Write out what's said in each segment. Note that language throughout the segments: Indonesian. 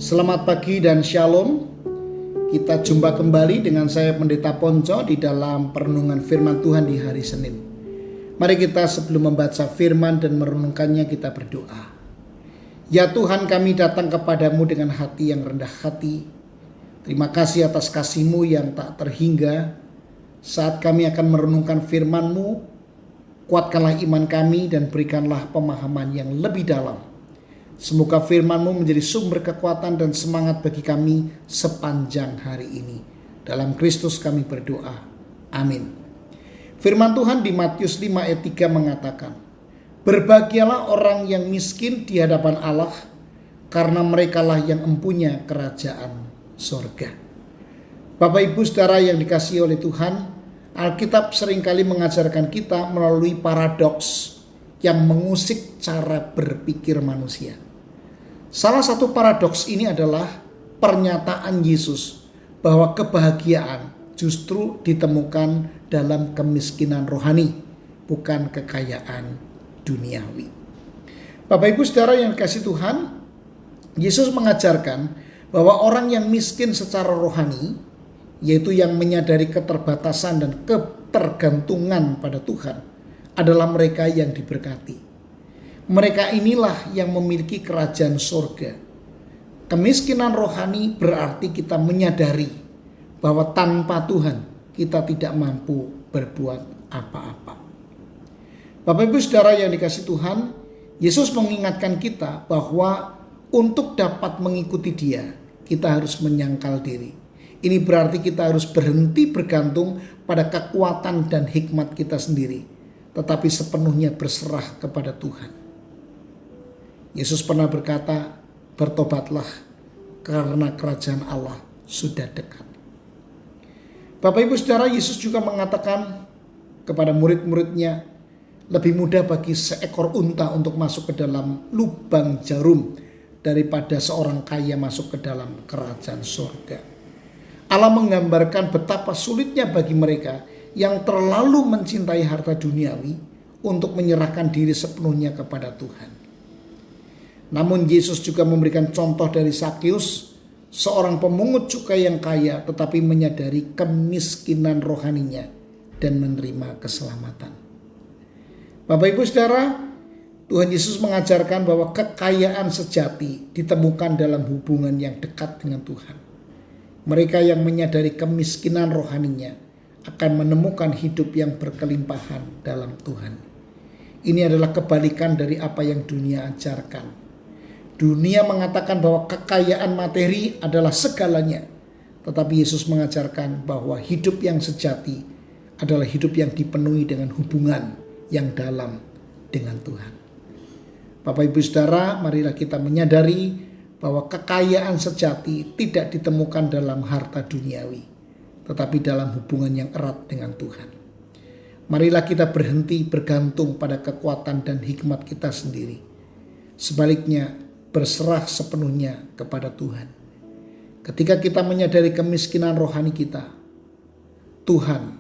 Selamat pagi dan shalom. Kita jumpa kembali dengan saya Pendeta Ponco di dalam perenungan firman Tuhan di hari Senin. Mari kita sebelum membaca firman dan merenungkannya kita berdoa. Ya Tuhan, kami datang kepadamu dengan hati yang rendah hati. Terima kasih atas kasih-Mu yang tak terhingga. Saat kami akan merenungkan firman-Mu, kuatkanlah iman kami dan berikanlah pemahaman yang lebih dalam. Semoga firman-Mu menjadi sumber kekuatan dan semangat bagi kami sepanjang hari ini. Dalam Kristus kami berdoa. Amin. Firman Tuhan di Matius 5 ayat 3 mengatakan, "Berbahagialah orang yang miskin di hadapan Allah, karena merekalah yang empunya kerajaan sorga." Bapak Ibu Saudara yang dikasihi oleh Tuhan, Alkitab seringkali mengajarkan kita melalui paradoks yang mengusik cara berpikir manusia. Salah satu paradoks ini adalah pernyataan Yesus bahwa kebahagiaan justru ditemukan dalam kemiskinan rohani, bukan kekayaan duniawi. Bapak Ibu Saudara yang dikasihi Tuhan, Yesus mengajarkan bahwa orang yang miskin secara rohani, yaitu yang menyadari keterbatasan dan ketergantungan pada Tuhan, adalah mereka yang diberkati. Mereka inilah yang memiliki kerajaan surga. Kemiskinan rohani berarti kita menyadari bahwa tanpa Tuhan kita tidak mampu berbuat apa-apa. Bapak Ibu Saudara yang dikasihi Tuhan, Yesus mengingatkan kita bahwa untuk dapat mengikuti Dia, kita harus menyangkal diri. Ini berarti kita harus berhenti bergantung pada kekuatan dan hikmat kita sendiri, tetapi sepenuhnya berserah kepada Tuhan. Yesus pernah berkata, "Bertobatlah karena kerajaan Allah sudah dekat." Bapak Ibu Saudara, Yesus juga mengatakan kepada murid-muridnya, lebih mudah bagi seekor unta untuk masuk ke dalam lubang jarum daripada seorang kaya masuk ke dalam kerajaan surga. Allah menggambarkan betapa sulitnya bagi mereka yang terlalu mencintai harta duniawi untuk menyerahkan diri sepenuhnya kepada Tuhan. Namun Yesus juga memberikan contoh dari Zakeus, seorang pemungut cukai yang kaya tetapi menyadari kemiskinan rohaninya dan menerima keselamatan. Bapak Ibu Saudara, Tuhan Yesus mengajarkan bahwa kekayaan sejati ditemukan dalam hubungan yang dekat dengan Tuhan. Mereka yang menyadari kemiskinan rohaninya akan menemukan hidup yang berkelimpahan dalam Tuhan. Ini adalah kebalikan dari apa yang dunia ajarkan. Dunia mengatakan bahwa kekayaan materi adalah segalanya, tetapi Yesus mengajarkan bahwa hidup yang sejati adalah hidup yang dipenuhi dengan hubungan yang dalam dengan Tuhan. Bapak Ibu Saudara, marilah kita menyadari bahwa kekayaan sejati tidak ditemukan dalam harta duniawi, tetapi dalam hubungan yang erat dengan Tuhan. Marilah kita berhenti bergantung pada kekuatan dan hikmat kita sendiri. Sebaliknya, berserah sepenuhnya kepada Tuhan. Ketika kita menyadari kemiskinan rohani kita, Tuhan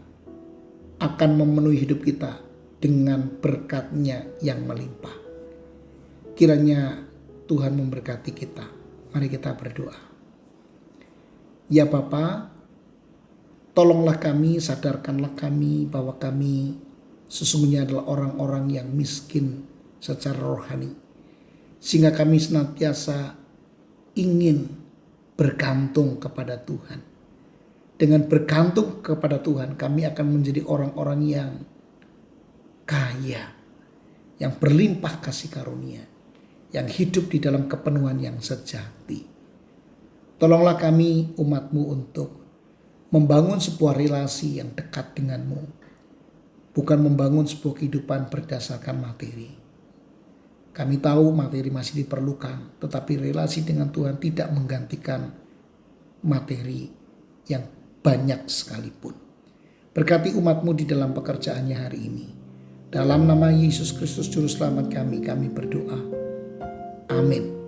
akan memenuhi hidup kita dengan berkat-Nya yang melimpah. Kiranya Tuhan memberkati kita. Mari kita berdoa. Ya Bapa, tolonglah kami, sadarkanlah kami bahwa kami sesungguhnya adalah orang-orang yang miskin secara rohani. Sehingga kami senantiasa ingin bergantung kepada Tuhan. Dengan bergantung kepada Tuhan, kami akan menjadi orang-orang yang kaya, yang berlimpah kasih karunia, yang hidup di dalam kepenuhan yang sejati. Tolonglah kami umat-Mu untuk membangun sebuah relasi yang dekat dengan-Mu, bukan membangun sebuah kehidupan berdasarkan materi. Kami tahu materi masih diperlukan, tetapi relasi dengan Tuhan tidak menggantikan materi yang banyak sekalipun. Berkati umat-Mu di dalam pekerjaannya hari ini. Dalam nama Yesus Kristus Juru Selamat kami berdoa. Amin.